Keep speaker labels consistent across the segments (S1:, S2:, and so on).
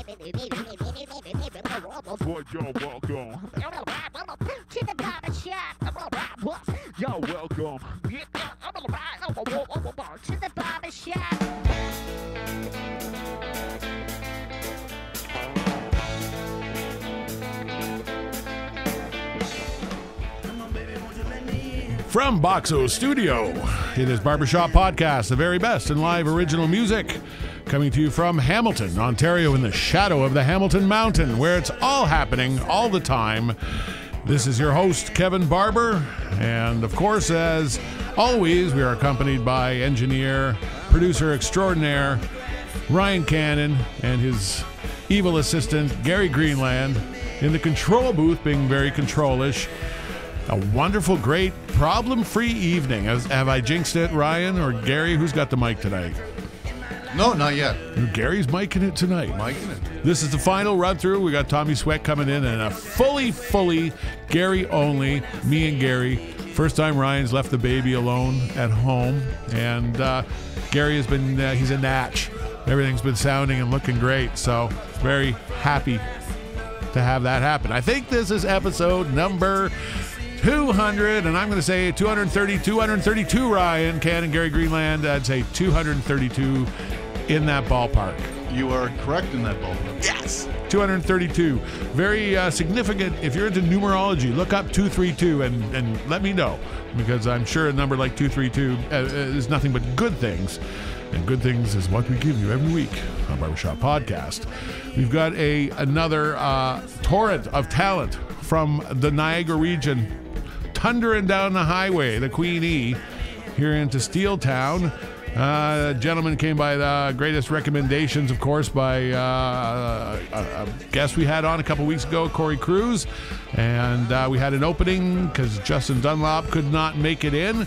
S1: Well, you're welcome. To the barber shop. You're welcome. To the barber shop. From Boxo Studio, it is Barber Shop Podcast, the very best in live original music. Coming to you from Hamilton, Ontario, in the shadow of the Hamilton Mountain, where it's all happening all the time. This is your host, Kevin Barber, and of course, as always, we are accompanied by engineer, producer extraordinaire, Ryan Cannon, and his evil assistant, Gary Greenland, in the control booth, being very control-ish. A wonderful, great, problem-free evening. Have I jinxed it, Ryan, or Gary? Who's got the mic tonight?
S2: No, not yet.
S1: Gary's micing it tonight.
S2: Micing it.
S1: This is the final run-through. We got Tommy Sweat coming in, and a fully Gary only, me and Gary. First time Ryan's left the baby alone at home, and Gary has been, he's a natch. Everything's been sounding and looking great, so very happy to have that happen. I think this is episode number 200, and I'm going to say 232, Ryan, Ken, and Gary Greenland. I'd say 232 in that ballpark.
S2: You are correct in that ballpark.
S1: Yes! 232. Very significant. If you're into numerology, look up 232 and let me know, because I'm sure a number like 232 is nothing but good things. And good things is what we give you every week on Barbershop Podcast. We've got another torrent of talent from the Niagara region, thundering down the highway, the Queen E, here into Steeltown. Gentleman came by the greatest recommendations, of course, by a guest we had on a couple weeks ago, Corey Cruz. And we had an opening because Justin Dunlop could not make it in.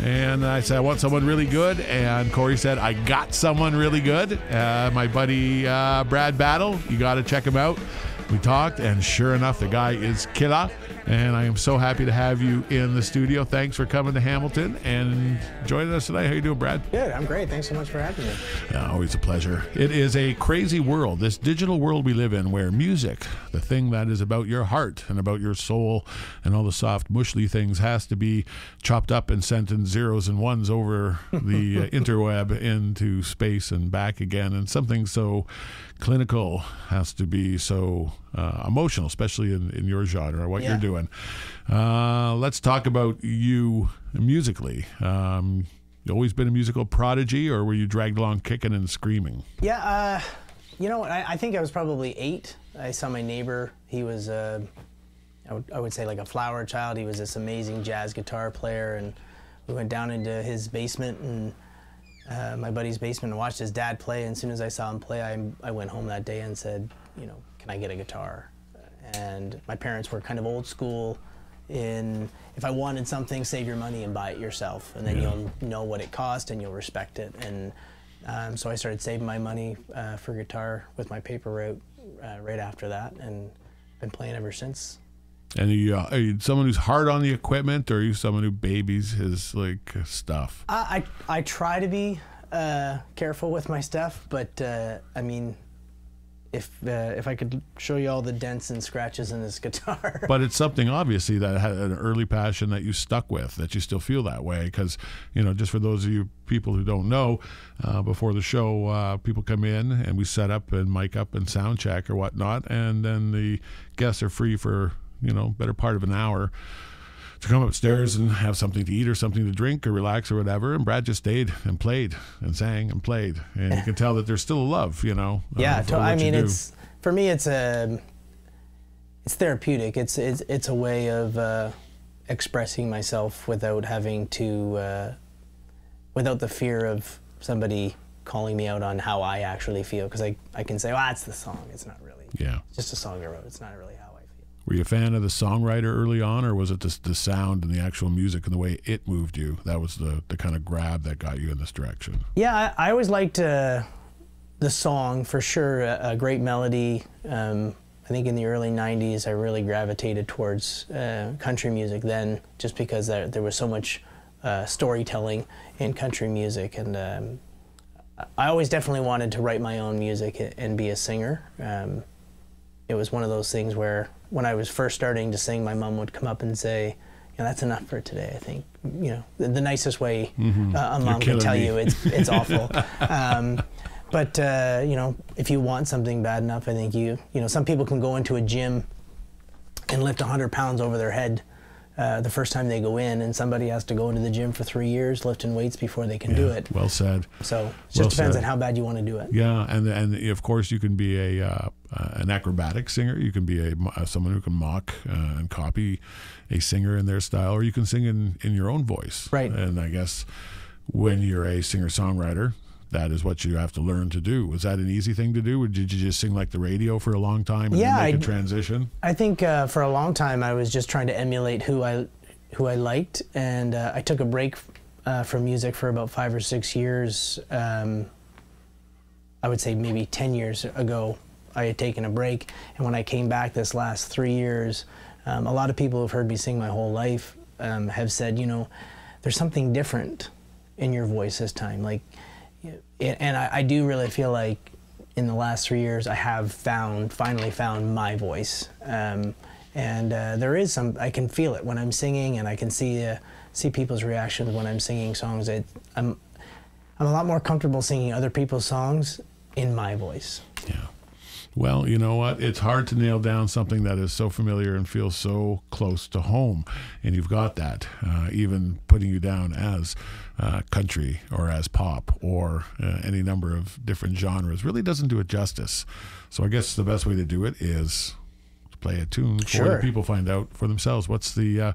S1: And I said, I want someone really good. And Corey said, I got someone really good. My buddy Brad Battle, you got to check him out. We talked, and sure enough, the guy is killer. And I am so happy to have you in the studio. Thanks for coming to Hamilton and joining us tonight. How you doing, Brad?
S3: Good. I'm great. Thanks so much for having me.
S1: Always a pleasure. It is a crazy world, this digital world we live in, where music, the thing that is about your heart and about your soul and all the soft, mushly things, has to be chopped up and sent in zeros and ones over the interweb into space and back again. And something so clinical has to be so emotional, especially in your genre, what you're doing. Let's talk about you musically. You always been a musical prodigy, or were you dragged along kicking and screaming?
S3: Yeah, you know what? I think I was probably 8. I saw my neighbor. He was, I would say, like a flower child. He was this amazing jazz guitar player, and we went down into his basement and my buddy's basement and watched his dad play. And as soon as I saw him play, I went home that day and said, you know, can I get a guitar? And my parents were kind of old school in, if I wanted something, save your money and buy it yourself, and then you'll know what it cost and you'll respect it. And so I started saving my money for guitar with my paper route right after that, and been playing ever since.
S1: And are you someone who's hard on the equipment, or are you someone who babies his stuff?
S3: I try to be careful with my stuff, but I mean, if I could show you all the dents and scratches in this guitar. But
S1: it's something obviously that had an early passion that you stuck with, that you still feel that way. Because, you know, just for those of you people who don't know, before the show, people come in and we set up and mic up and sound check or whatnot, and then the guests are free for, you know, better part of an hour to come upstairs and have something to eat or something to drink or relax or whatever. And Brad just stayed and played and sang and played, and you can tell that there's still a love, you know.
S3: Yeah, I mean, it's, for me, it's therapeutic. It's a way of expressing myself without having to, without the fear of somebody calling me out on how I actually feel, because I can say, well, it's the song. It's not really.
S1: Yeah.
S3: It's just a song I wrote. It's not really how I feel.
S1: Were you a fan of the songwriter early on, or was it the sound and the actual music and the way it moved you? That was the kind of grab that got you in this direction.
S3: Yeah, I always liked the song, for sure. A great melody. I think in the early 90s, I really gravitated towards country music then, just because there was so much storytelling in country music. And I always definitely wanted to write my own music and be a singer. It was one of those things where when I was first starting to sing, my mom would come up and say, that's enough for today, I think. The nicest way a mom can tell you it's awful. But if you want something bad enough, I think some people can go into a gym and lift 100 pounds over their head the first time they go in, and somebody has to go into the gym for 3 years lifting weights before they can do it.
S1: Well said.
S3: So it just depends on how bad you want to do it.
S1: Yeah, and of course you can be an acrobatic singer. You can be someone who can mock and copy a singer in their style, or you can sing in your own voice.
S3: Right.
S1: And I guess when you're a singer-songwriter, that is what you have to learn to do. Was that an easy thing to do? Or did you just sing like the radio for a long time and then make a transition?
S3: I think for a long time I was just trying to emulate who I liked, and I took a break from music for about 5 or 6 years. I would say maybe 10 years ago I had taken a break, and when I came back this last 3 years, a lot of people who've heard me sing my whole life have said, there's something different in your voice this time. And I do really feel like in the last 3 years I have finally found my voice, and there is I can feel it when I'm singing, and I can see people's reactions when I'm singing songs. I'm a lot more comfortable singing other people's songs in my voice.
S1: Yeah. Well, you know what? It's hard to nail down something that is so familiar and feels so close to home. And you've got that. Even putting you down as country or as pop or any number of different genres really doesn't do it justice. So I guess the best way to do it is to play a tune
S3: Sure.
S1: for the people find out for themselves. What's the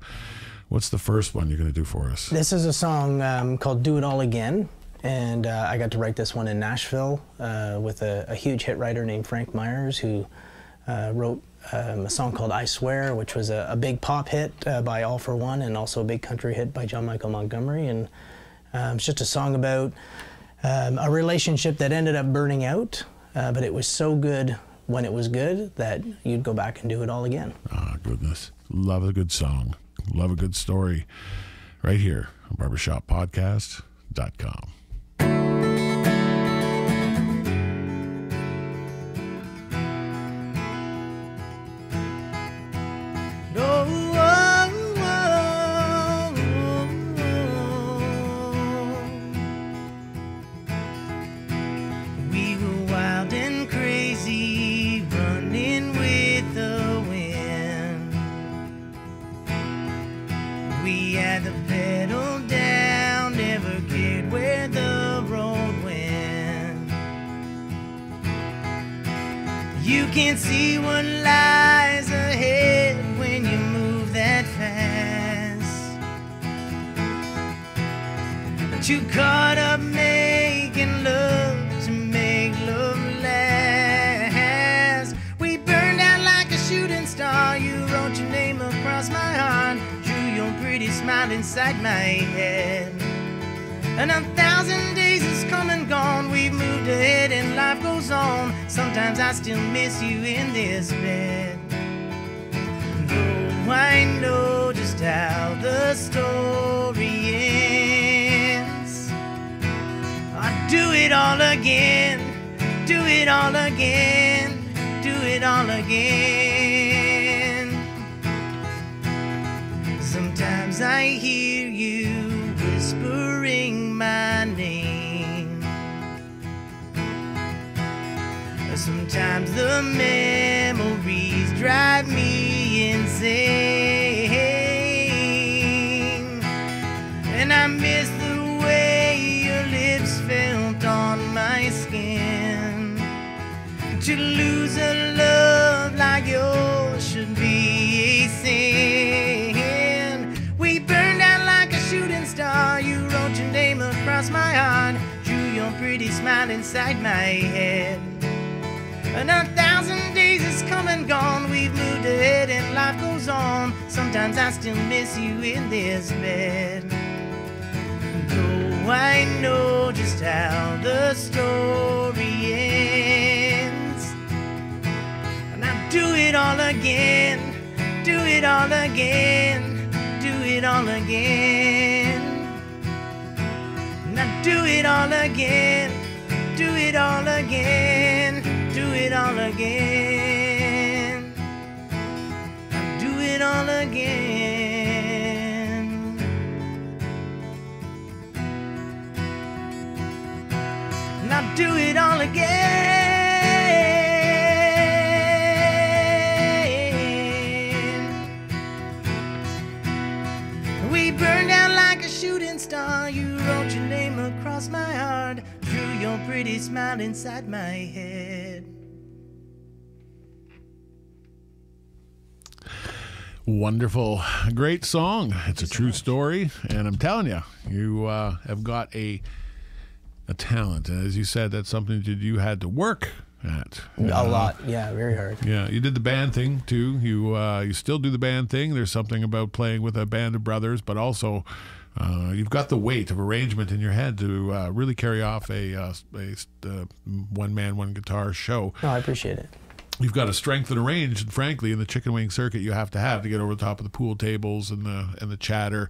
S1: first one you're going to do for us?
S3: This is a song called Do It All Again. And I got to write this one in Nashville with a huge hit writer named Frank Myers, who wrote a song called I Swear, which was a big pop hit by All For One, and also a big country hit by John Michael Montgomery. And it's just a song about a relationship that ended up burning out, but it was so good when it was good that you'd go back and do it all again.
S1: Ah, goodness. Love a good song. Love a good story. Right here on barbershoppodcast.com.
S4: You can't see what lies ahead when you move that fast. Too caught up making love to make love last. We burned out like a shooting star. You wrote your name across my heart, drew your pretty smile inside my head. And 1,000 days has come and gone. We've moved ahead and life goes on. Sometimes I still miss you in this bed. Though I know just how the story ends, I'll do it all again, do it all again, do it all again. Sometimes I hear you whispering my name. Sometimes the memories drive me insane, and I miss the way your lips felt on my skin. To lose a love like yours should be a sin. We burned out like a shooting star. You wrote your name across my heart, drew your pretty smile inside my head. And 1,000 days has come and gone. We've moved ahead and life goes on. Sometimes I still miss you in this bed. Though I know just how the story ends, and I'll do it all again, do it all again, do it all again. And I'll do it all again, do it all again, do it all again. I'll do it all again. And I'll do it all again. We burned out like a shooting star. You wrote your name across my heart, drew your pretty smile inside my head.
S1: Wonderful. Great song. It's a true story. And I'm telling you, you have got a talent. And as you said, that's something that you had to work at.
S3: A lot, yeah, very hard.
S1: Yeah, you did the band thing too. You still do the band thing. There's something about playing with a band of brothers, but also you've got the weight of arrangement in your head to really carry off a one man, one guitar show.
S3: No, I appreciate it.
S1: You've got a strength and a range, and frankly, in the chicken wing circuit, you have to get over the top of the pool tables and the chatter,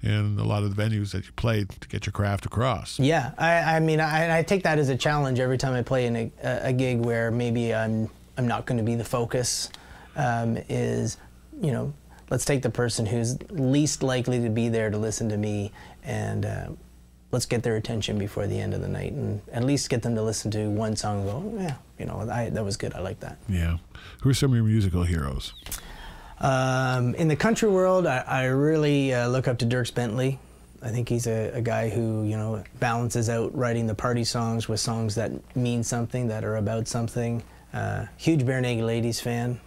S1: and a lot of the venues that you played to get your craft across.
S3: Yeah, I mean, I take that as a challenge every time I play in a gig where maybe I'm not going to be the focus. Is, you know, let's take the person who's least likely to be there to listen to me, and let's get their attention before the end of the night, and at least get them to listen to one song and go, yeah, you know, that was good. I like that.
S1: Yeah. Who are some of your musical heroes?
S3: In the country world, I really look up to Dierks Bentley. I think he's a guy who, you know, balances out writing the party songs with songs that mean something, that are about something. Huge Bare Naked Ladies fan,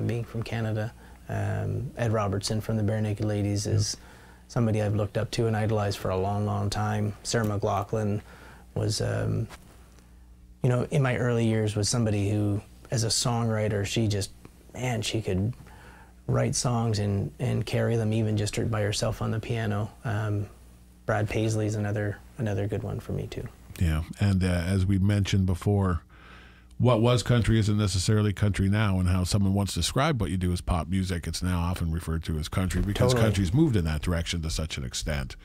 S3: being from Canada. Ed Robertson from the Bare Naked Ladies is somebody I've looked up to and idolized for a long, long time. Sarah McLachlan was, you know, in my early years was somebody who, as a songwriter, she could write songs and carry them even just by herself on the piano. Brad Paisley's another good one for me too.
S1: Yeah, and as we mentioned before, what was country isn't necessarily country now, and how someone once described what you do as pop music, it's now often referred to as country because country's moved in that direction to such an extent.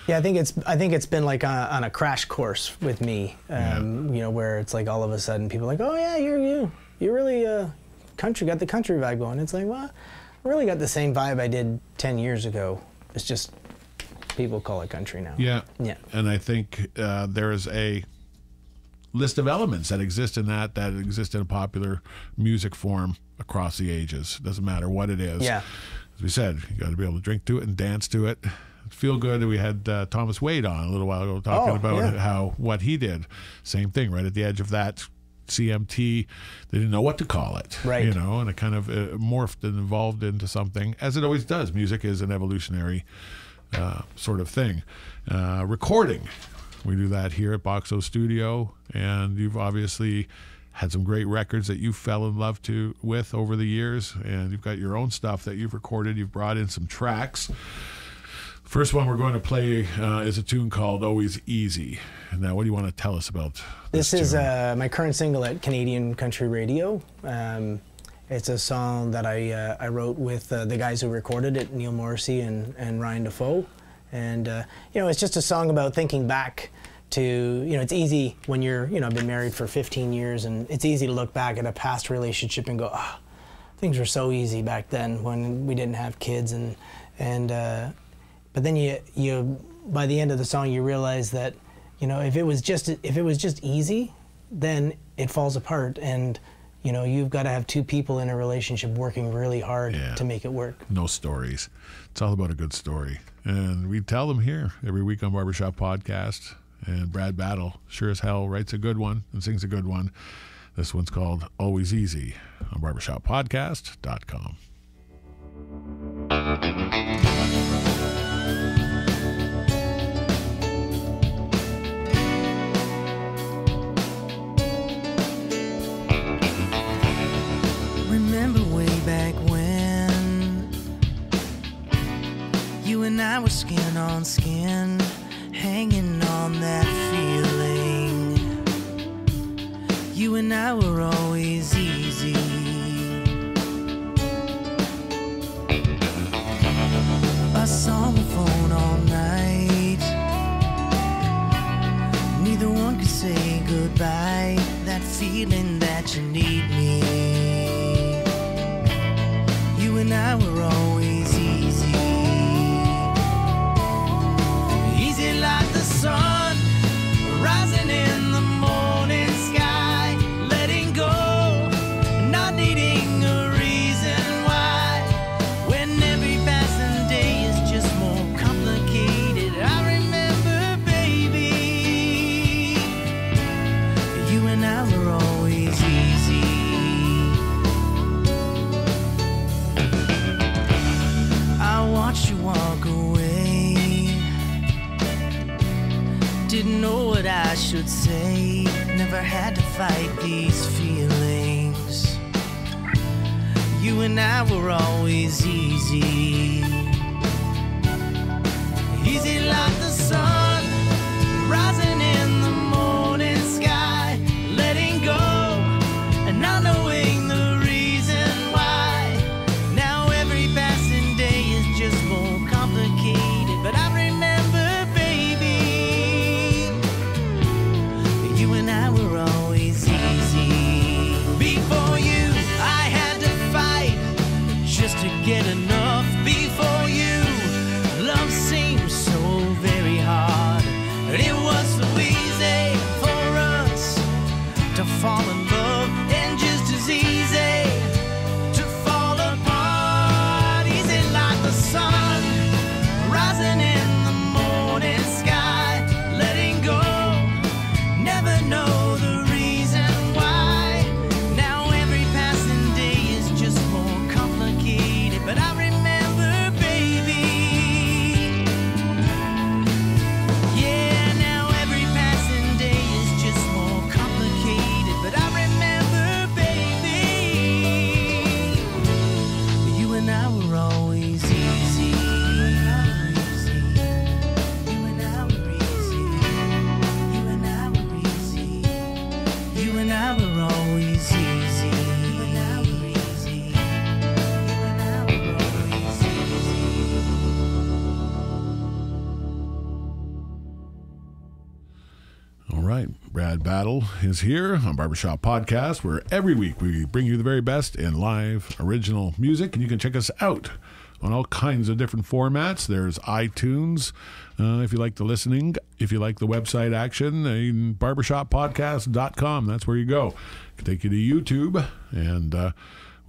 S3: Yeah, I think it's been like on a crash course with me, you know, where it's like all of a sudden people are like, oh yeah, you're really country, got the country vibe going. It's like, well, I really got the same vibe I did 10 years ago. It's just people call it country now.
S1: Yeah.
S3: Yeah.
S1: And I think there is a list of elements that exist in exist in a popular music form across the ages. Doesn't matter what it is.
S3: Yeah.
S1: As we said, you got to be able to drink to it and dance to it. Feel good. We had Thomas Wade on a little while ago talking about what he did. Same thing, right at the edge of that CMT. They didn't know what to call it,
S3: right?
S1: You know, and it kind of morphed and evolved into something, as it always does. Music is an evolutionary sort of thing. Recording. We do that here at Boxo Studio, and you've obviously had some great records that you fell in love with over the years, and you've got your own stuff that you've recorded. You've brought in some tracks. First one we're going to play is a tune called Always Easy. Now, what do you want to tell us about this
S3: is
S1: tune?
S3: My current single at Canadian Country Radio. It's a song that I wrote with the guys who recorded it, Neil Morrissey and Ryan Defoe. And, you know, it's just a song about thinking back to, you know, it's easy when you're, you know, been married for 15 years, and it's easy to look back at a past relationship and go, ah, things were so easy back then when we didn't have kids. But then you by the end of the song, you realize that, you know, if it was just easy, then it falls apart. And, you know, you've got to have two people in a relationship working really hard to make it work.
S1: No stories. It's all about a good story. And we tell them here every week on Barber Shop Podcast. And Brad Battle sure as hell writes a good one and sings a good one. This one's called Always Easy on barbershoppodcast.com.
S4: Remember way back when you and I were skin on skin, hanging on that feeling. You and I were always easy. Us on the phone all night, neither one could say goodbye. that feeling that you need me. You and I were always easy. Easy like the sun rising in the morning sky, letting go, not needing a reason why, when every passing day is just more complicated. I remember, baby, you and I were always easy. I watched you walk away, didn't know what I should say, never had to fight these feelings. You and I were always easy. Easy like the sun rising in the morning sky, letting go and not knowing the reason why. Now every passing day is just more complicated, but I remember, baby, you and I were always easy. Before you, I had to fight just to get enough. Before you, love seemed so very hard, and it was so easy for us to fall in love, and just as easy to fall apart. Easy like the sun rising in the morning sky, letting go, never know the reason why. Now every passing day is just more complicated, but I remember, baby. Yeah, now every passing day is just more complicated, but I remember, baby, you and I were always easy. You and I were easy. You and I were easy. You and I were always easy. You and I were easy. You and I were always easy.
S1: All right, Brad Battle is here on Barber Shop Podcast, where every week we bring you the very best in live original music, and you can check us out on all kinds of different formats. There's iTunes, if you like the listening. If you like the website action, barbershoppodcast.com. That's where you go. It can take you to YouTube, and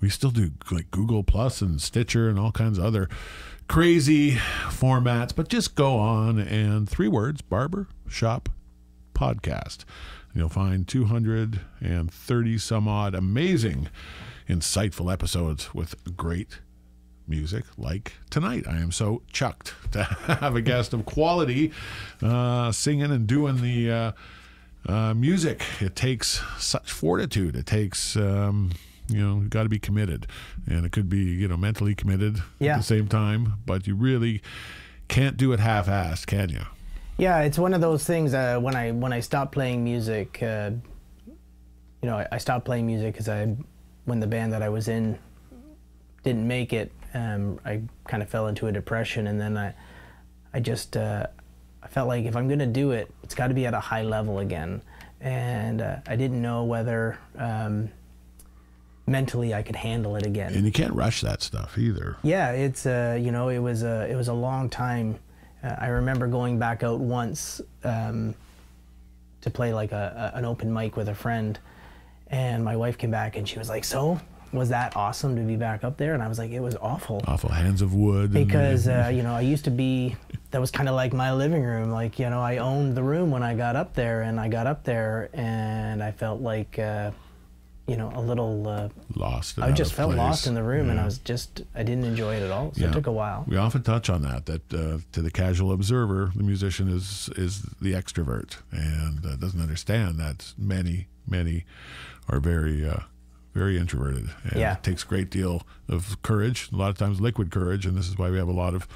S1: we still do like Google Plus and Stitcher and all kinds of other crazy formats. But just go on and 3 words, Barber Shop Podcast. You'll find 230 some odd amazing, insightful episodes with great music like tonight. I am so chucked to have a guest of quality singing and doing the music. It takes such fortitude. It takes you've got to be committed, and it could be mentally committed at the same time, but you really can't do it half-assed, can you?
S3: Yeah, it's one of those things. When I stopped playing music, I stopped playing music because when the band that I was in didn't make it, I kind of fell into a depression, and then I felt like if I'm going to do it, it's got to be at a high level again, and I didn't know whether mentally I could handle it again.
S1: And you can't rush that stuff either.
S3: Yeah, it's it was a long time. I remember going back out once to play like an open mic with a friend, and my wife came back and she was like, "So, was that awesome to be back up there?" And I was like, "It was awful."
S1: Awful hands of wood.
S3: Because I used to be. That was kind of like my living room. Like I owned the room when I got up there, and I got up there and I felt like a little
S1: lost.
S3: I just felt lost in the room, and I didn't enjoy it at all. So it took a while.
S1: We often touch on that to the casual observer, the musician is the extrovert, and doesn't understand that many are very introverted. And it takes a great deal of courage, a lot of times liquid courage, and this is why we have a lot of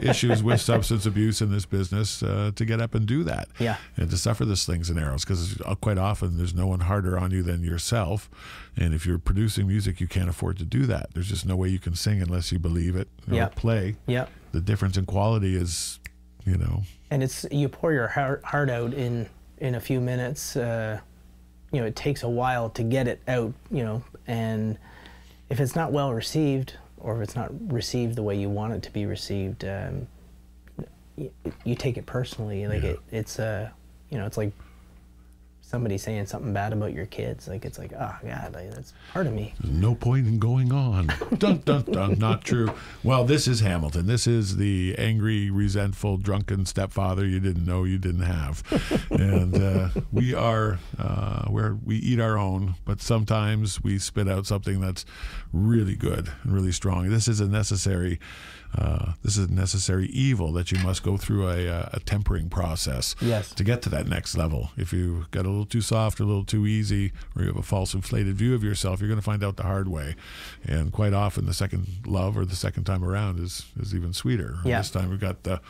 S1: issues with substance abuse in this business, to get up and do that.
S3: Yeah.
S1: And to suffer the slings and arrows, because quite often there's no one harder on you than yourself. And if you're producing music, you can't afford to do that. There's just no way you can sing unless you believe it or play.
S3: Yeah.
S1: The difference in quality is,
S3: And it's you pour your heart out in a few minutes. it takes a while to get it out, and if it's not well received, or if it's not received the way you want it to be received, you take it personally. Like it's like somebody saying something bad about your kids. Like, it's like, oh God, that's part of me.
S1: There's no point in going on. Dun, dun, dun. Not true. Well, this is Hamilton. This is the angry, resentful, drunken stepfather you didn't know you didn't have. And we are where we eat our own, but sometimes we spit out something that's really good and really strong. This is a necessary evil that you must go through a tempering process to get to that next level. If you get a little too soft or a little too easy, or you have a false inflated view of yourself, you're going to find out the hard way. And quite often the second love or the second time around is even sweeter.
S3: Yeah.
S1: This time we've got the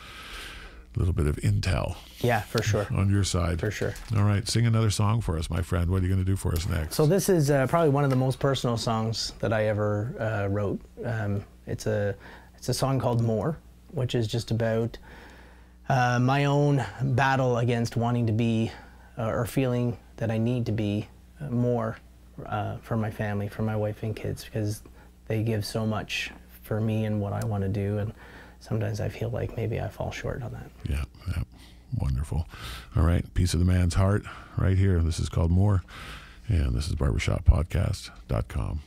S1: little bit of intel.
S3: Yeah, for sure.
S1: On your side.
S3: For sure.
S1: All right, sing another song for us, my friend. What are you going to do for us next?
S3: So this is probably one of the most personal songs that I ever wrote. It's a song called More, which is just about my own battle against wanting to be or feeling that I need to be more for my family, for my wife and kids, because they give so much for me and what I want to do, and sometimes I feel like maybe I fall short on that.
S1: Yeah. Wonderful. All right, Piece of the Man's Heart right here. This is called More, and this is barbershoppodcast.com.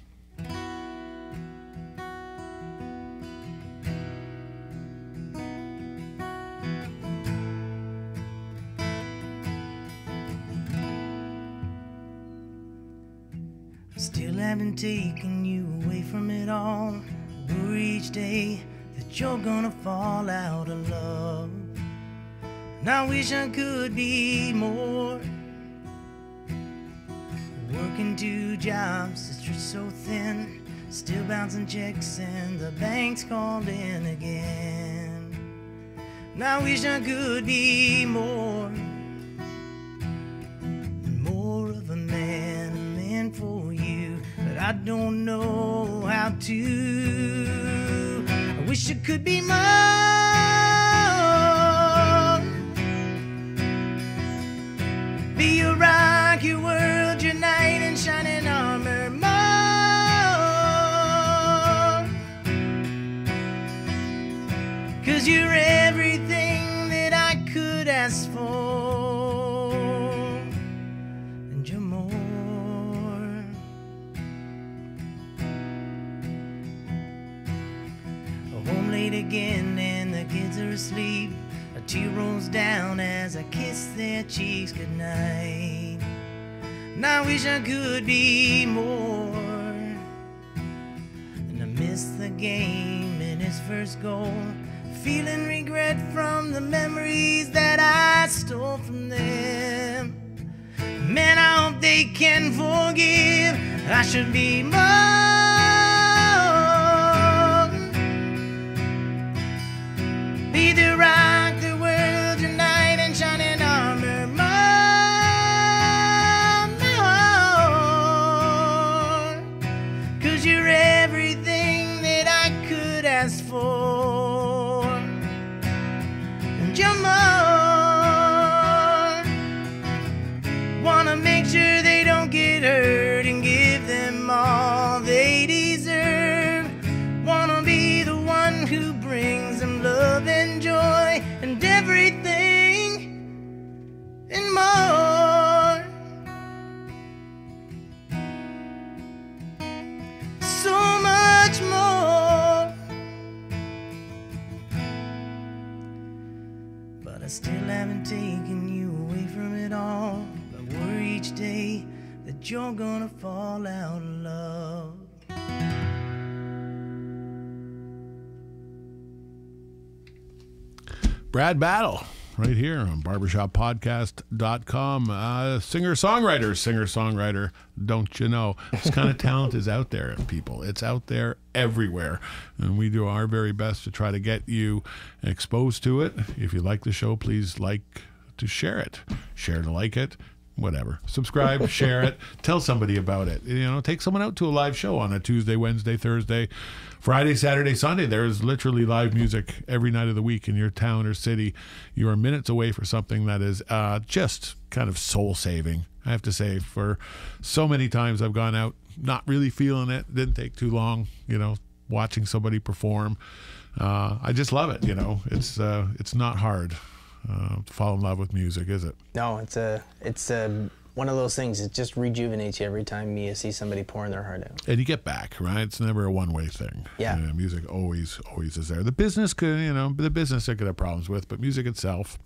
S4: Still haven't taken you away from it all. Worry each day that you're gonna fall out of love. And I wish I could be more. Working 2 jobs, the street's so thin. Still bouncing checks and the bank's called in again. And I wish I could be more. More of a man for you, but I don't know how to. I wish I could be more. Be your rock, your world, your knight in shining armor. More. 'Cause you're everything that I could ask for, and you're more. Home late again and the kids are asleep. A tear rolls down as I kiss their cheeks goodnight. And I wish I could be more. And I missed the game in his first goal, feeling regret from the memories that I stole from them. Man, I hope they can forgive. I should be more. Be the rock, the world, your knight in shining armor. More. 'Cause you're everything that I could ask for, and you're more. Wanna make sure they don't get hurt and give them all they deserve. Wanna be the one who brings them love and joy and everything and more. So much more. But I still haven't taken you away from it all. I worry each day that you're gonna fall out of love.
S1: Brad Battle, right here on barbershoppodcast.com. Singer-songwriter, don't you know? This kind of talent is out there, people. It's out there everywhere. And we do our very best to try to get you exposed to it. If you like the show, please share it. Share to like it. Whatever. Subscribe, share it, tell somebody about it. Take someone out to a live show on a Tuesday, Wednesday, Thursday, Friday, Saturday, Sunday. There is literally live music every night of the week in your town or city. You are minutes away for something that is just kind of soul-saving. I have to say, for so many times I've gone out not really feeling it. Didn't take too long, watching somebody perform. I just love it. It's not hard to fall in love with music, is it?
S3: No, it's one of those things. It just rejuvenates you every time you see somebody pouring their heart out.
S1: And you get back, right? It's never a one-way thing.
S3: Yeah.
S1: Music always is there. The business could, the business I could have problems with, but music itself,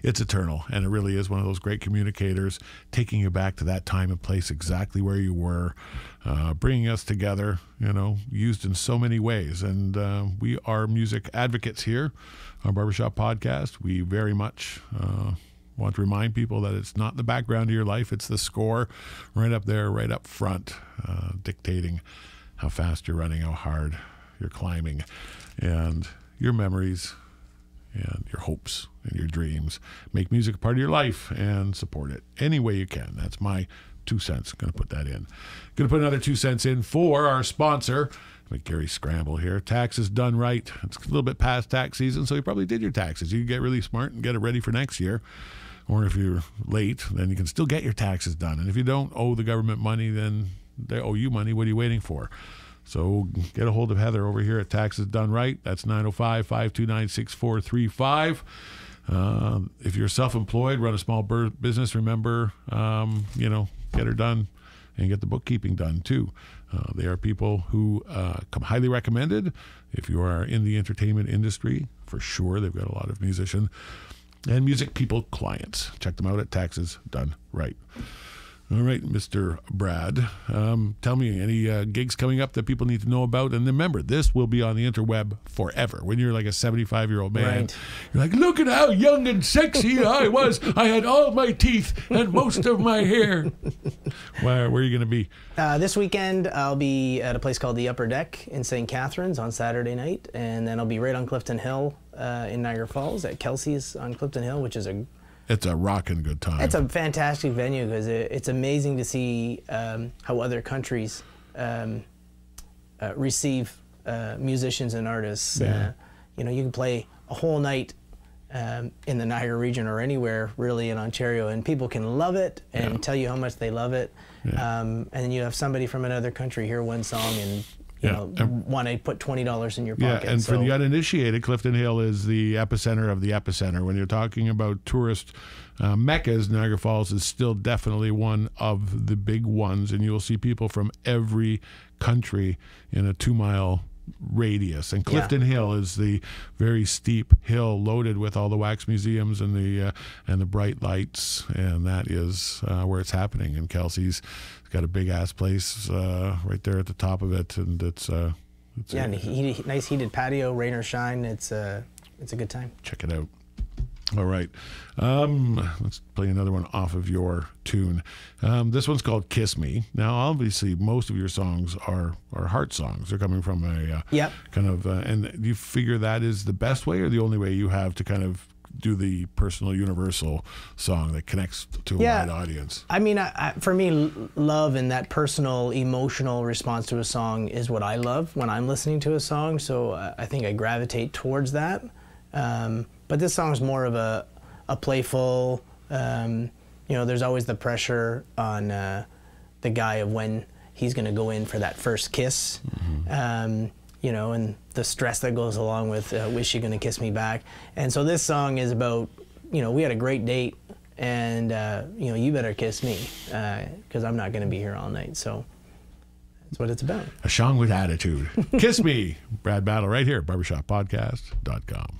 S1: it's eternal. And it really is one of those great communicators, taking you back to that time and place exactly where you were, bringing us together, used in so many ways. And we are music advocates here on Barber Shop Podcast. We very much want to remind people that it's not the background of your life, it's the score right up there, right up front, dictating how fast you're running, how hard you're climbing, and your memories and your hopes and your dreams. Make music a part of your life and support it any way you can. That's my 2 cents. Going to put that in. Going to put another 2 cents in for our sponsor. Make Gary scramble here. Taxes done right. It's a little bit past tax season, so you probably did your taxes. You can get really smart and get it ready for next year. Or if you're late, then you can still get your taxes done. And if you don't owe the government money, then they owe you money. What are you waiting for? So get a hold of Heather over here at Taxes Done Right. That's 905-529-6435. If you're self-employed, run a small business, remember, get her done and get the bookkeeping done too. They are people who come highly recommended. If you are in the entertainment industry, for sure, they've got a lot of musician and music people clients. Check them out at Taxes Done Right. All right, Mr. Brad, tell me any gigs coming up that people need to know about. And remember, this will be on the interweb forever. When you're like a 75-year-old man,
S3: Right.
S1: You're like, look at how young and sexy I was. I had all my teeth and most of my hair. Where are you going to be?
S3: This weekend, I'll be at a place called the Upper Deck in St. Catharines on Saturday night. And then I'll be right on Clifton Hill in Niagara Falls at Kelsey's on Clifton Hill, which is
S1: It's a rockin' good time.
S3: It's a fantastic venue because it's amazing to see how other countries receive musicians and artists.
S1: Yeah.
S3: You can play a whole night in the Niagara region or anywhere really in Ontario, and people can love it and tell you how much they love it.
S1: Yeah.
S3: And then you have somebody from another country hear one song and want to put $20 in your pocket.
S1: Yeah, and for the uninitiated, Clifton Hill is the epicenter of the epicenter. When you're talking about tourist meccas, Niagara Falls is still definitely one of the big ones, and you'll see people from every country in a 2-mile radius. And Clifton Hill is the very steep hill loaded with all the wax museums and the bright lights, and that is where it's happening. And Kelsey's got a big ass place right there at the top of it, and it's and
S3: nice heated patio, rain or shine. It's a good time.
S1: Check it out. All right, let's play another one off of your tune. This one's called "Kiss Me." Now, obviously, most of your songs are heart songs. They're coming from a kind of, and do you figure that is the best way, or the only way you have to kind of do the personal, universal song that connects to a wide audience?
S3: I mean, for me, love and that personal, emotional response to a song is what I love when I'm listening to a song. So I think I gravitate towards that. But this song's more of a playful, there's always the pressure on the guy of when he's going to go in for that first kiss, and the stress that goes along with, wish you're going to kiss me back. And so this song is about, we had a great date, and, you better kiss me, because I'm not going to be here all night. So that's what it's about.
S1: A song with attitude. Kiss Me. Brad Battle right here at barbershoppodcast.com.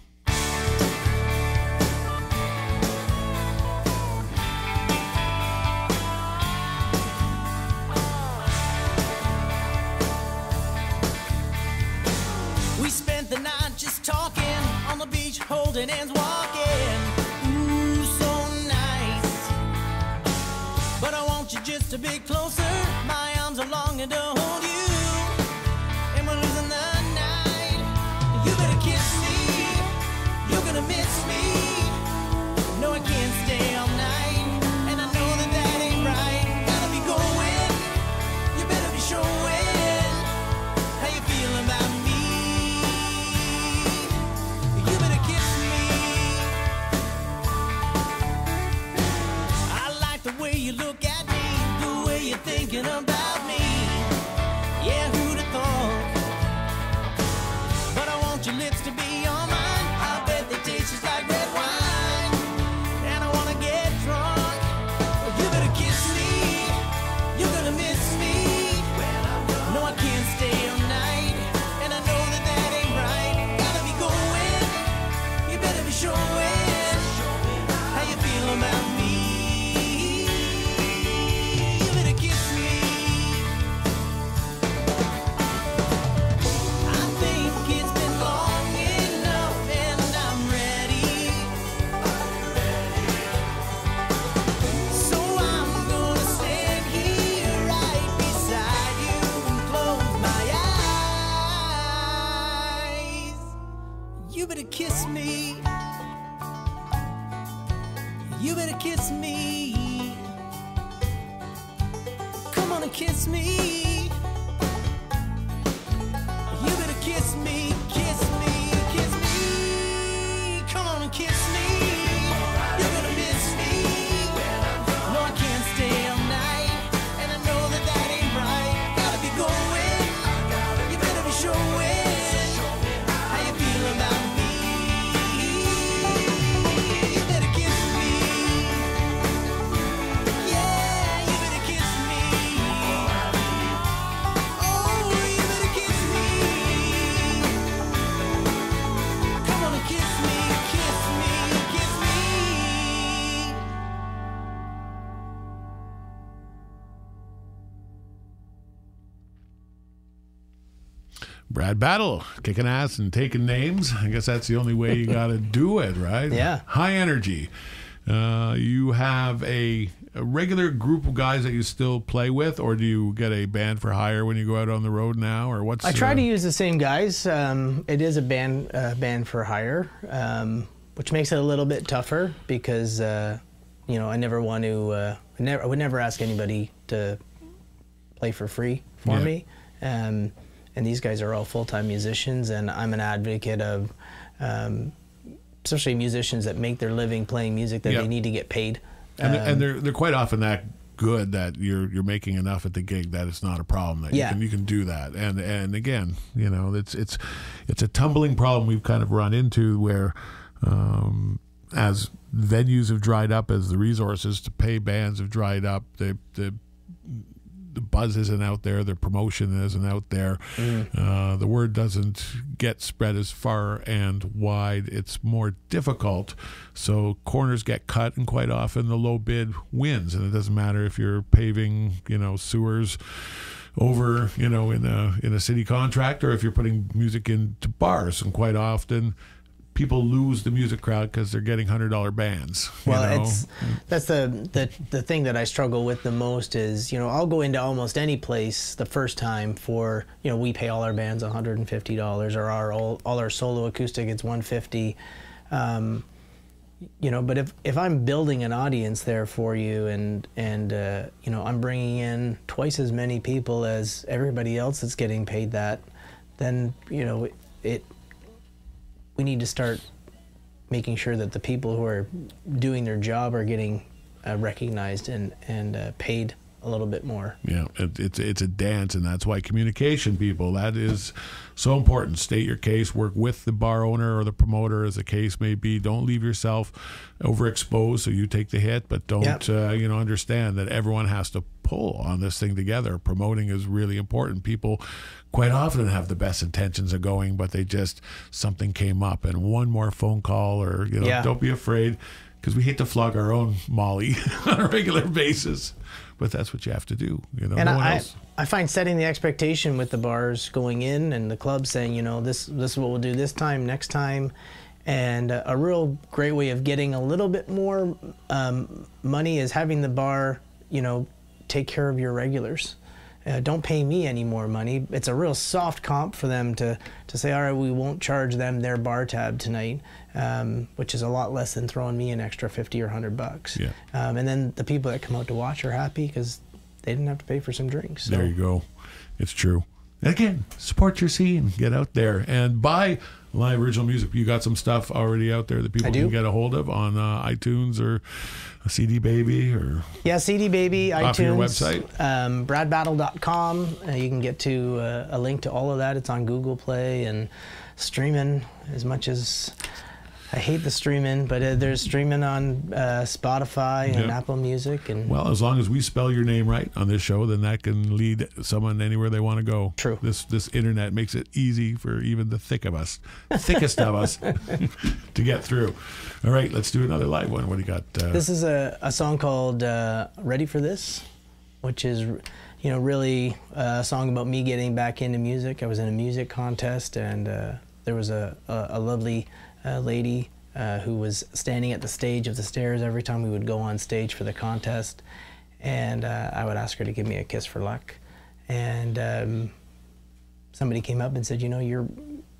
S4: Holding hands, walking, ooh, so nice. But I want you just a bit closer. My arms are longing to hold you, and we're losing the night. You better kiss me, you're gonna miss me. No, I can't stay all night, and I know that ain't right. Gotta be going, you better be showing how you feel about me. The way you're thinking about me. Yeah, who'd have thought? But I want your lips to be on mine. I bet they taste just like red wine. And I wanna get drunk. You better kiss me. You're gonna miss me. No, I can't stay all night. And I know that that ain't right. Gotta be going. You better be showing how you feel about me. You better kiss me. I think it's been long enough and I'm ready. So I'm gonna stand here right beside you and close my eyes. You better kiss me. You better kiss me. Come on and kiss me. You better kiss me, kiss me, kiss me. Come on and kiss me. You're gonna miss me. No, I can't stay all night, and I know that that ain't right. Gotta be going. You better be showing how you feel about me. You better kiss me. Yeah, you better kiss me. Oh, you better kiss me. Come on and kiss me, kiss me, kiss me.
S1: Brad Battle, kicking ass and taking names. I guess that's the only way you got to do it, right?
S3: Yeah.
S1: High energy. You have a regular group of guys that you still play with, or do you get a band for hire when you go out on the road now, or what's?
S3: I try to use the same guys. It is a band for hire, which makes it a little bit tougher because I never want to. I would never ask anybody to play for free for me. And these guys are all full-time musicians, and I'm an advocate of, especially musicians that make their living playing music, that they need to get paid.
S1: And they're quite often that good that you're making enough at the gig that it's not a problem, that you can do that. And again, it's a tumbling problem we've kind of run into where as venues have dried up, as the resources to pay bands have dried up, the buzz isn't out there, the promotion isn't out there, the word doesn't get spread as far and wide. It's more difficult, so corners get cut, and quite often the low bid wins. And it doesn't matter if you're paving sewers over in a city contract, or if you're putting music into bars. And quite often people lose the music crowd because they're getting $100 bands.
S3: That's the thing that I struggle with the most is, I'll go into almost any place the first time for, we pay all our bands $150, or all our solo acoustic, it's $150. But if I'm building an audience there for you, and I'm bringing in twice as many people as everybody else that's getting paid that, then we need to start making sure that the people who are doing their job are getting recognized and paid a little bit more. Yeah,
S1: it's a dance, and that's why communication, people, that is so important. State your case, work with the bar owner or the promoter, as the case may be. Don't leave yourself overexposed so you take the hit, but don't understand that everyone has to pull on this thing together. Promoting is really important. People quite often have the best intentions of going, but something came up, and one more phone call, or don't be afraid, because we hate to flog our own Molly on a regular basis, but that's what you have to do.
S3: And I find setting the expectation with the bars going in and the clubs saying, this is what we'll do this time, next time, and a real great way of getting a little bit more money is having the bar, take care of your regulars. Don't pay me any more money. It's a real soft comp for them to say, all right, we won't charge them their bar tab tonight, which is a lot less than throwing me an extra $50 or $100.
S1: Yeah.
S3: And then the people that come out to watch are happy because they didn't have to pay for some drinks. So.
S1: There you go. It's true. And again, support your scene. Get out there and buy live original music. You got some stuff already out there that people can get a hold of on iTunes or a CD Baby or
S3: CD Baby,
S1: off
S3: iTunes,
S1: your website,
S3: bradbattle.com. You can get to a link to all of that. It's on Google Play and streaming as much as. I hate the streaming, but there's streaming on Spotify and Apple Music. And
S1: well, as long as we spell your name right on this show, then that can lead someone anywhere they want to go.
S3: True.
S1: This internet makes it easy for even the thickest of us to get through. All right, let's do another live one. What do you got?
S3: This is a song called Ready for This, which is really a song about me getting back into music. I was in a music contest, and there was a lovely lady who was standing at the stage of the stairs every time we would go on stage for the contest, and I would ask her to give me a kiss for luck, and somebody came up and said, you're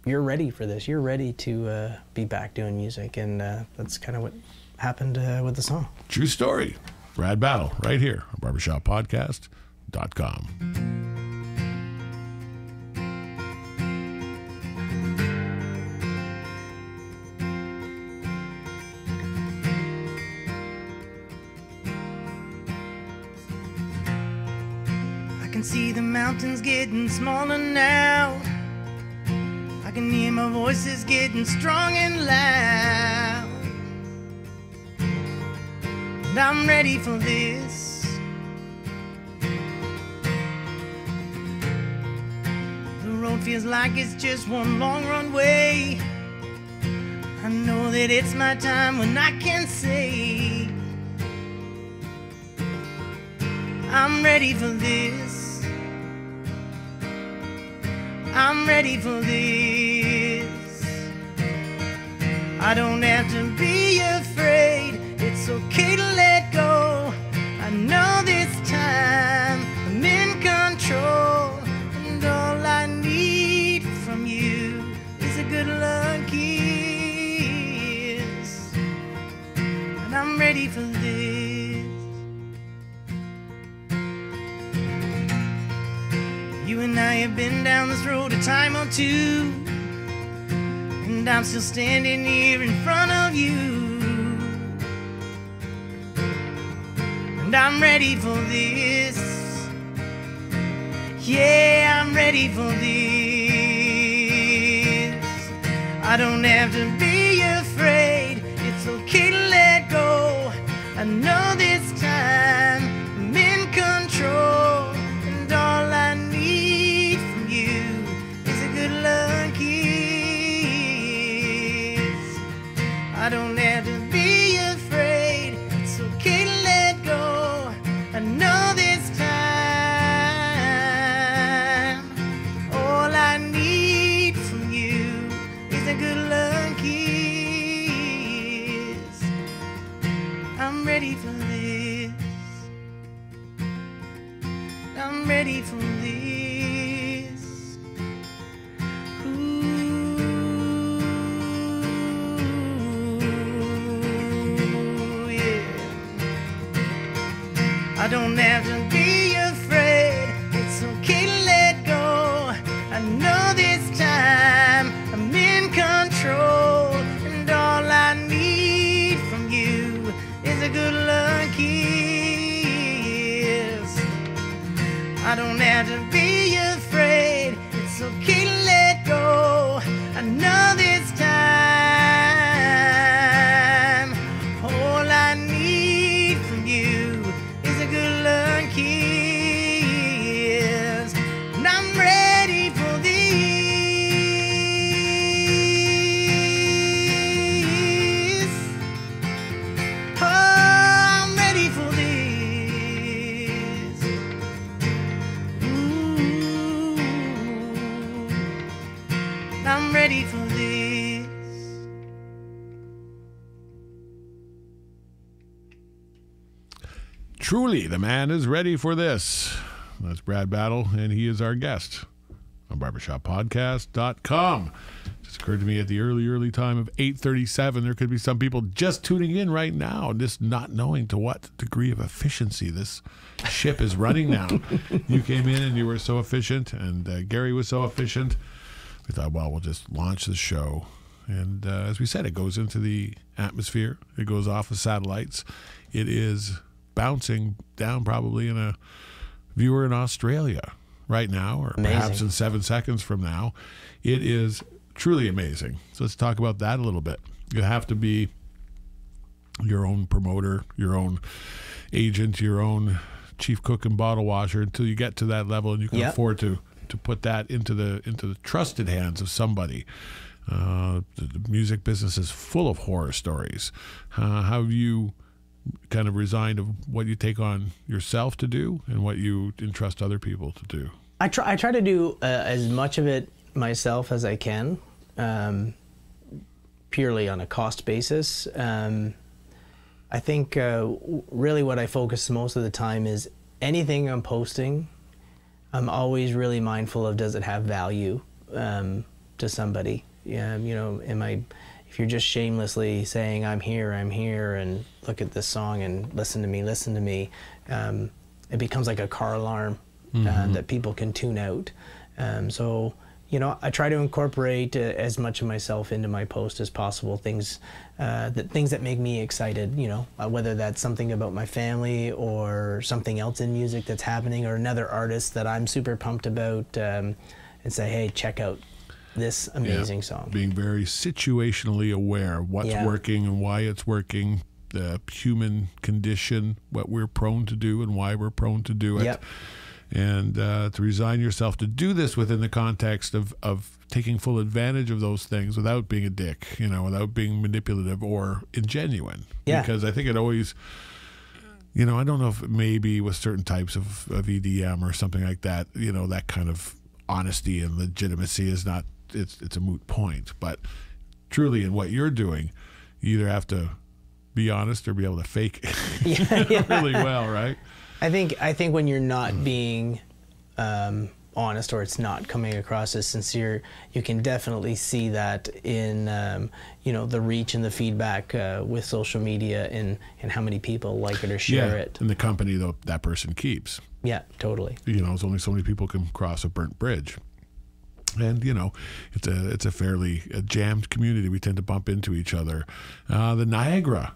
S3: ready for this, you're ready to be back doing music, and that's kind of what happened with the song.
S1: True story. Brad Battle right here on barbershoppodcast.com.
S4: I can see the mountains getting smaller now. I can hear my voices getting strong and loud. And I'm ready for this. The road feels like it's just one long runway. I know that it's my time when I can say I'm ready for this. I'm ready for this. I don't have to be afraid. It's okay to let go. I know this time I'm in control. And all I need from you is a good luck kiss. And I'm ready for this. You and I have been down this road a time or two, and I'm still standing here in front of you. And I'm ready for this. Yeah, I'm ready for this. I don't have to be afraid. It's okay to let go. I know this time I'm in control. And all I need from you is a good luck kiss. I don't have to be afraid. It's okay to let go. I know this time all I need from you is a good luck kiss. I'm ready for this. I'm ready for this. Ooh, yeah. I don't have to be afraid. It's okay to let go. I know this time I'm in control. And all I need from you is a good luck kiss. I don't have to be afraid. It's okay to let go. I know this time all I need from you is a good luck kiss. And I'm ready for this. Oh, I'm ready for this. Ooh, I'm ready for this.
S1: Truly, the man is ready for this. That's Brad Battle, and he is our guest on barbershoppodcast.com. Just occurred to me at the early time of 8:37, there could be some people just tuning in right now, just not knowing to what degree of efficiency this ship is running now. You came in and you were so efficient, and Gary was so efficient. we thought, well, we'll just launch the show. And as we said, it goes into the atmosphere. It goes off of satellites. It is bouncing down probably in a viewer in Australia right now, or perhaps in 7 seconds from now. It is truly amazing. So let's talk about that a little bit. You have to be your own promoter, your own agent, your own chief cook and bottle washer until you get to that level, and you can afford to put that into the trusted hands of somebody. The music business is full of horror stories. How have you kind of resigned of what you take on yourself to do and what you entrust other people to do?
S3: I try to do as much of it myself as I can, purely on a cost basis. I think really what I focus most of the time is anything I'm posting, I'm always really mindful of, does it have value to somebody? If you're just shamelessly saying, I'm here, and look at this song and listen to me, it becomes like a car alarm that people can tune out. So I try to incorporate as much of myself into my post as possible, things that make me excited, whether that's something about my family or something else in music that's happening, or another artist that I'm super pumped about, and say, hey, check out this amazing song. Being very situationally aware of what's working and why it's working, the human condition, what we're prone to do and why we're prone to do it. And to resign yourself to do this within the context of taking full advantage of those things without being a dick, without being manipulative or ingenuine. Because I think it always, I don't know if maybe with certain types of EDM or something like that, that kind of honesty and legitimacy is not, it's a moot point. But truly in what you're doing, you either have to be honest or be able to fake it really well, right? I think when you're not being honest, or it's not coming across as sincere, you can definitely see that in the reach and the feedback with social media and how many people like it or share it. And the company that person keeps. Yeah, totally. It's only so many people can cross a burnt bridge. And it's a fairly jammed community. We tend to bump into each other. The Niagara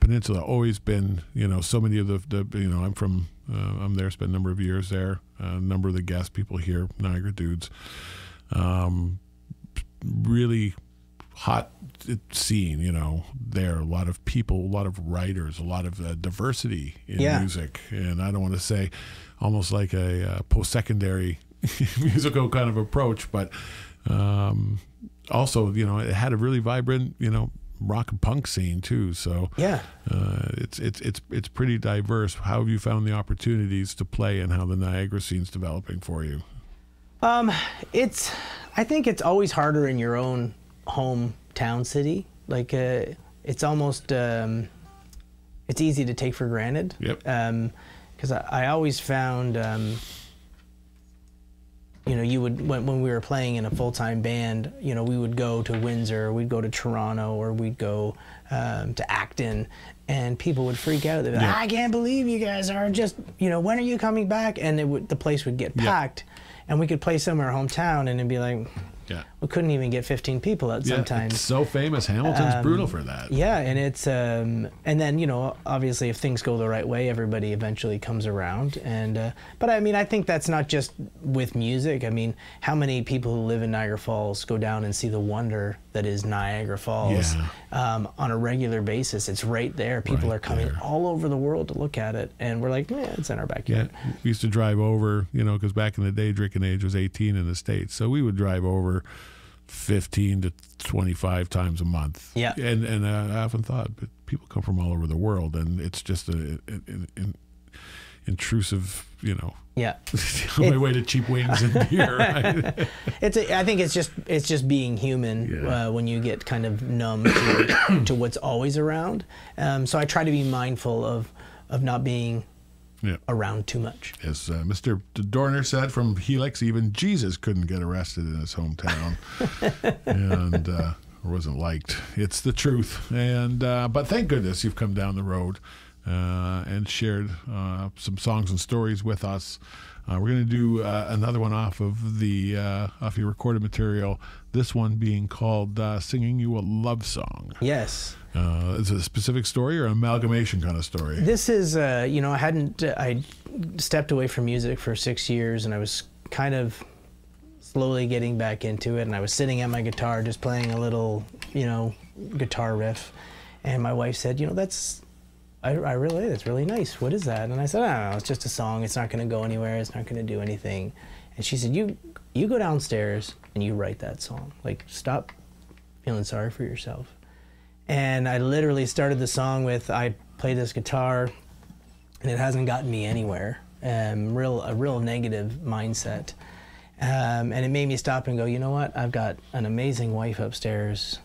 S3: Peninsula always been, so many of the I'm there, spent a number of years there. A number of the guest people here, Niagara dudes, really hot scene. There a lot of people, a lot of writers, a lot of diversity in music, and I don't want to say almost like a post-secondary musical kind of approach, but also it had a really vibrant rock and punk scene too. So it's pretty diverse. How have you found the opportunities to play, and how the Niagara scene's developing for you? I think it's always harder in your own hometown city. Like it's almost it's easy to take for granted. Because I always found you would, when we were playing in a full-time band, we would go to Windsor, we'd go to Toronto, or we'd go to Acton, and people would freak out. They'd be like, I can't believe you guys are just, when are you coming back? And the place would get packed, and we could play somewhere hometown, and it'd be like, we couldn't even get 15 people out sometimes. It's so famous. Hamilton's brutal for that. Yeah, and it's and then obviously if things go the right way, everybody eventually comes around. And but I think that's not just with music. How many people who live in Niagara Falls go down and see the wonder that is Niagara Falls on a regular basis? It's right there. People are coming all over the world to look at it, and we're like, it's in our backyard. We used to drive over, because back in the day, drinking age was 18 in the States, so we would drive over 15 to 25 times a month. And I often thought, but people come from all over the world, and it's just an intrusive, only way to cheap wings and beer. Right? I think it's just being human when you get kind of numb to what's always around. So I try to be mindful of not being around too much. As Mr. Dorner said from Helix, even Jesus couldn't get arrested in his hometown, and wasn't liked. It's the truth. And but thank goodness you've come down the road
S1: and shared some songs and stories with us. We're going to do another one off of your recorded material. This one being called "Singing You a Love Song."
S3: Yes.
S1: Is it a specific story or an amalgamation kind of story?
S3: This is, I stepped away from music for 6 years, and I was kind of slowly getting back into it. And I was sitting at my guitar, just playing a little, guitar riff. And my wife said, that's really nice. What is that? And I said, I don't know, it's just a song. It's not going to go anywhere. It's not going to do anything. And she said, you go downstairs and you write that song. Like, stop feeling sorry for yourself. And I literally started the song with, I play this guitar, and it hasn't gotten me anywhere. A real negative mindset. And it made me stop and go, you know what? I've got an amazing wife upstairs,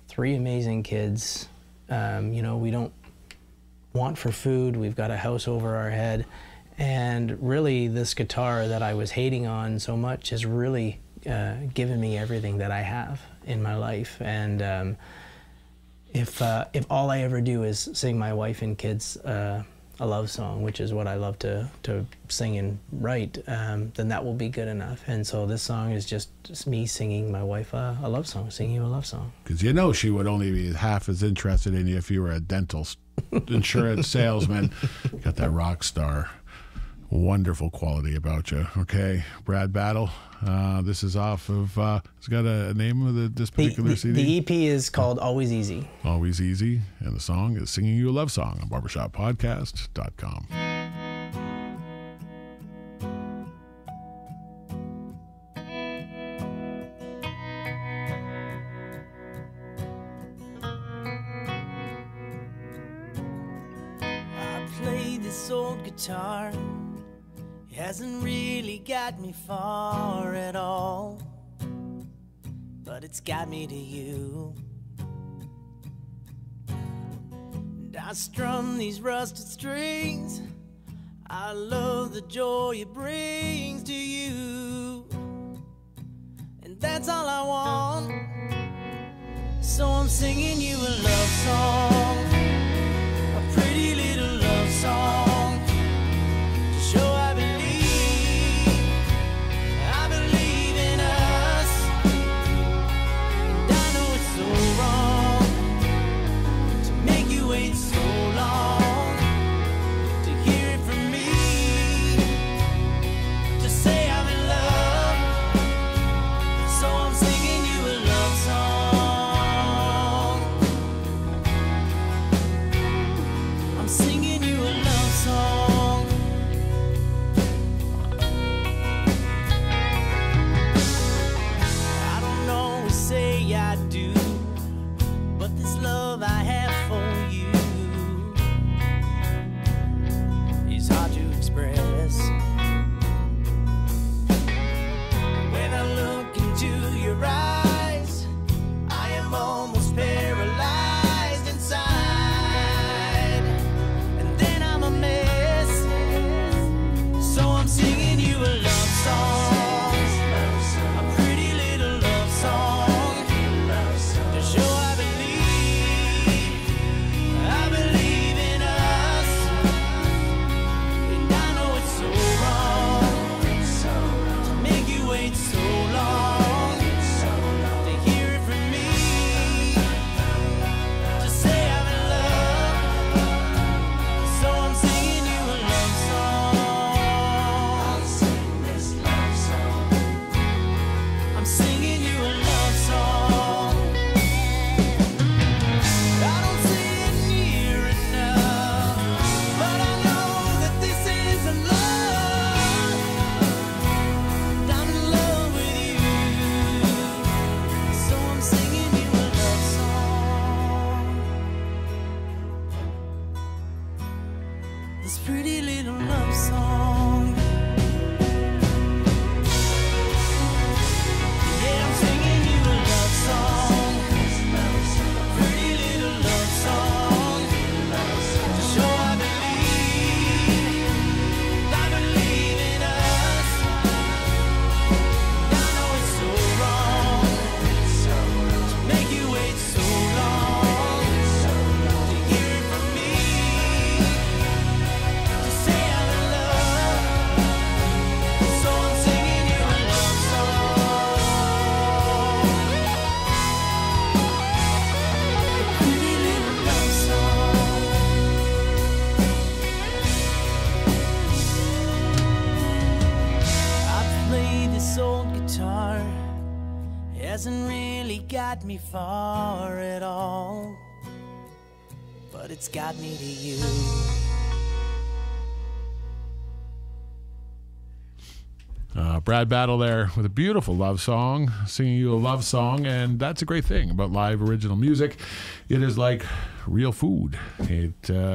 S3: 3 amazing kids. We don't want for food. We've got a house over our head. And really, this guitar that I was hating on so much has really given me everything that I have in my life. And if all I ever do is sing my wife and kids a love song, which is what I love to sing and write, then that will be good enough. And so this song is just me singing my wife a love song, singing you a love song.
S1: Because she would only be half as interested in you if you were a dental insurance salesman. Got that rock star, wonderful quality about you. Okay, Brad Battle. This is off of. It's got a name of this particular CD.
S3: The EP is called Always Easy.
S1: Always Easy, and the song is "Singing You a Love Song" on BarbershopPodcast.com.
S4: I play this old guitar. Hasn't really got me far at all, but it's got me to you. And I strum these rusted strings. I love the joy it brings to you, and that's all I want. So I'm singing you a love song, a pretty little love song, to show I believe in us. And I know it's so wrong to make you wait so long to hear it from me, to say I'm in love. So I'm singing you a love song. I'm singing you a love song. I don't always say I do, but this love I have for you is hard to express. When I look into your eyes, I am almost paralyzed inside, and then I'm a mess. So I'm singing you a love song, a pretty little love song, to show I believe in us. And I know it's so wrong to make you wait so long to hear it from me, to say I'm in love. So I'm singing you a love song. guitar hasn't really got me far at all, but it's got me to you.
S1: Brad Battle there with a beautiful love song, singing you a love song, and that's a great thing about live original music. It is like real food. It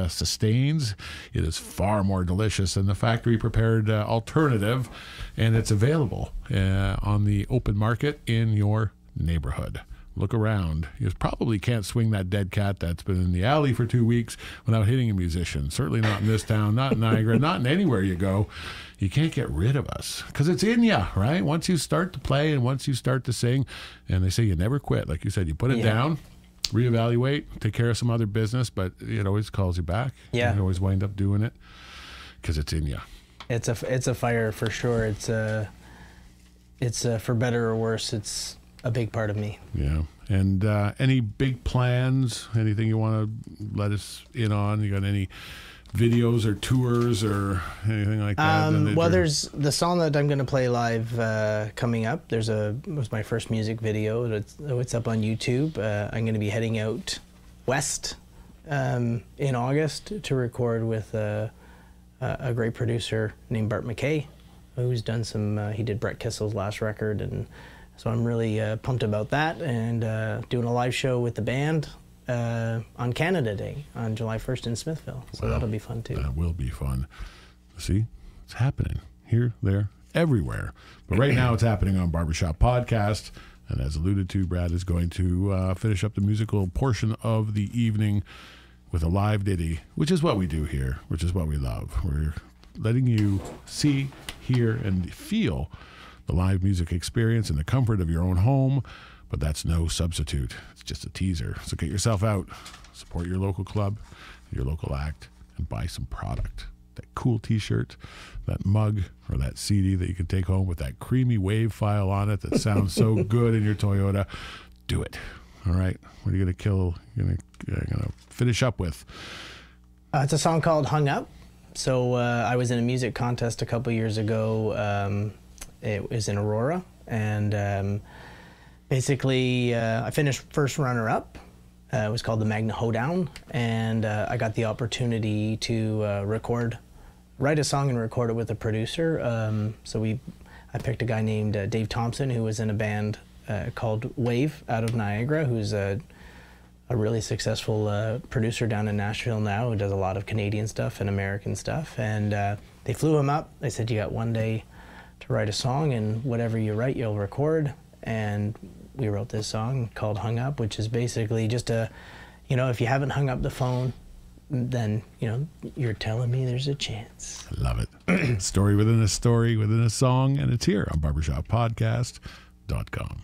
S1: sustains. It is far more delicious than the factory-prepared alternative, and it's available on the open market in your neighborhood. Look around. You probably can't swing that dead cat that's been in the alley for 2 weeks without hitting a musician. Certainly not in this town, not in Niagara, not in anywhere you go. You can't get rid of us because it's in you, right? Once you start to play and once you start to sing, and they say you never quit. Like you said, you put it down, reevaluate, take care of some other business, but it always calls you back.
S3: Yeah.
S1: You always wind up doing it because it's in you.
S3: It's a fire for sure. It's for better or worse. It's a big part of me.
S1: Yeah. And any big plans? Anything you want to let us in on? You got any videos or tours or anything like that?
S3: Well, there's the song that I'm going to play live coming up. It was my first music video. It's up on YouTube. I'm going to be heading out west in August to record with a great producer named Bart McKay, who's done he did Brett Kissel's last record, and so I'm really pumped about that, and doing a live show with the band on Canada Day on July 1st in Smithville. So that'll be fun too.
S1: That will be fun. See, it's happening here, there, everywhere. But right now it's happening on Barber Shop Podcast. And as alluded to, Brad is going to finish up the musical portion of the evening with a live ditty, which is what we do here, which is what we love. We're letting you see, hear, and feel the live music experience in the comfort of your own home. But that's no substitute. It's just a teaser. So get yourself out, support your local club, your local act, and buy some product. That cool t-shirt, that mug, or that CD that you can take home with that creamy wave file on it that sounds so good in your Toyota. Do it. All right. What are you going to kill? You're gonna finish up with?
S3: It's a song called Hung Up. So I was in a music contest a couple years ago. It was in Aurora, and basically, I finished first runner-up. It was called the Magna Hoedown, and I got the opportunity to write a song and record it with a producer. I picked a guy named Dave Thompson, who was in a band called Wave out of Niagara, who's a really successful producer down in Nashville now, who does a lot of Canadian stuff and American stuff. And they flew him up. They said, you got one day to write a song, and whatever you write, you'll record. And we wrote this song called Hung Up, which is basically just if you haven't hung up the phone, then, you're telling me there's a chance.
S1: I love it. Story within a story within a song, and it's here on barbershoppodcast.com.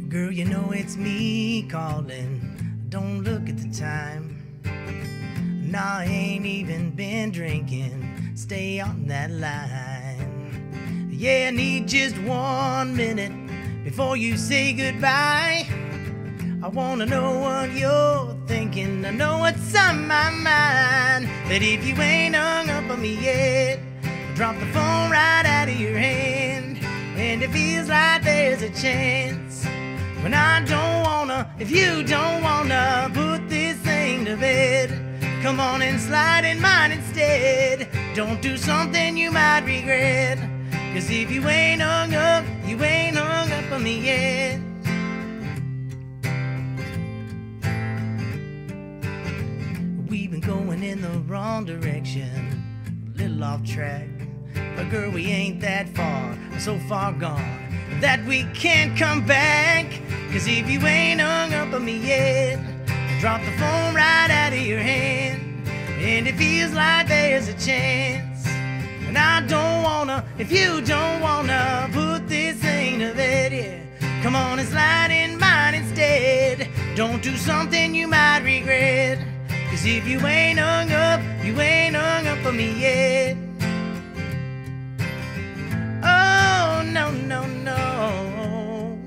S4: Girl, you know it's me calling. Don't look at the time. Nah, I ain't even been drinking. Stay on that line. Yeah, I need just 1 minute before you say goodbye. I wanna know what you're thinking. I know what's on my mind. But if you ain't hung up on me yet, drop the phone right out of your hand. And it feels like there's a chance. When I don't wanna, if you don't wanna put this thing to bed, come on and slide in mine instead. Don't do something you might regret. 'Cause if you ain't hung up on me yet. We've been going in the wrong direction, a little off track. But girl, we ain't that far, so far gone that we can't come back. 'Cause if you ain't hung up on me yet, drop the phone right out of your hand. And it feels like there's a chance. And I don't wanna, if you don't wanna put this thing to bed, yeah, come on and slide in mine instead. Don't do something you might regret. 'Cause if you ain't hung up on me yet. Oh, no, no, no.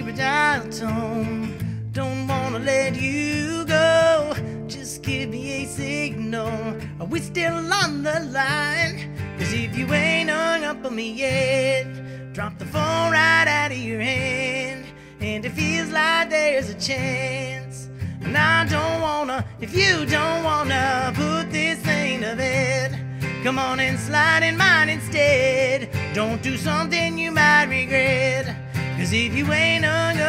S4: a dial tone. Don't wanna let you go. Just give me a signal. Are we still on the line? 'Cause if you ain't hung up on me yet, drop the phone right out of your hand. And it feels like there's a chance. And I don't wanna, if you don't wanna put this thing to bed, come on and slide in mine instead. Don't do something you might regret. 'Cause if you ain't hung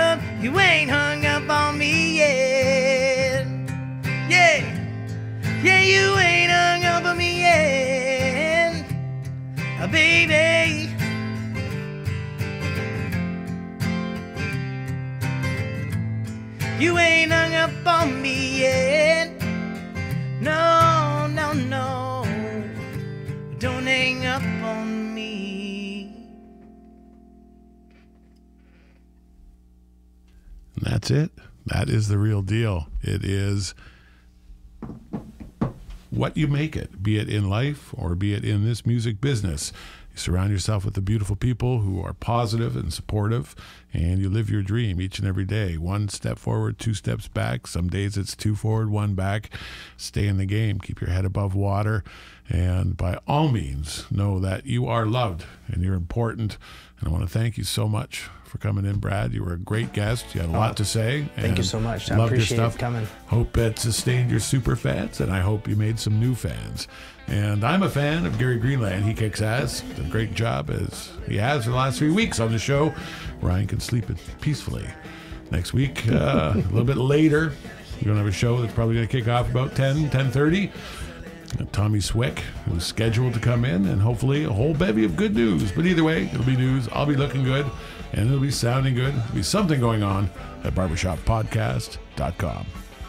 S4: up on me yet. Yeah, yeah, you ain't hung up on me yet, baby. You ain't hung up on me yet. No, no, no. Don't hang up on me.
S1: And that's it. That is the real deal. It is what you make it, be it in life or be it in this music business. You surround yourself with the beautiful people who are positive and supportive, and you live your dream each and every day. 1 step forward, 2 steps back. Some days it's 2 forward, 1 back. Stay in the game. Keep your head above water. And by all means, know that you are loved and you're important. And I want to thank you so much for coming in, Brad. You were a great guest. You had a lot to say.
S3: Thank you so much. I
S1: loved your
S3: appreciate
S1: stuff.
S3: it coming.
S1: Hope it sustained your super fans, and I hope you made some new fans. And I'm a fan of Gary Greenland. He kicks ass. Did a great job as he has for the last 3 weeks on the show. Ryan can sleep peacefully. Next week, a little bit later, we're going to have a show that's probably going to kick off about 10:30. Tommy Swick, who's scheduled to come in, and hopefully a whole bevy of good news. But either way, it'll be news. I'll be looking good, and it'll be sounding good. There'll be something going on at barbershoppodcast.com.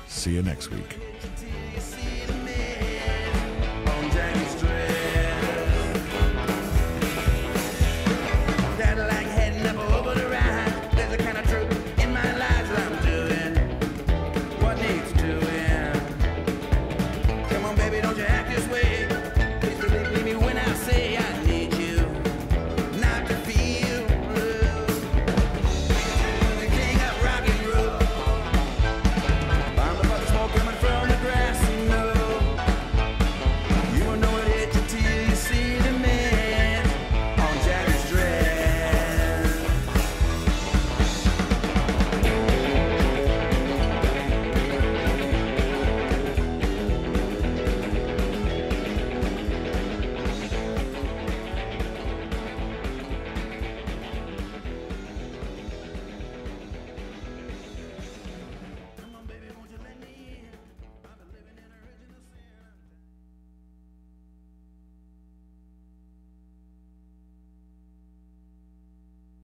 S1: See you next week.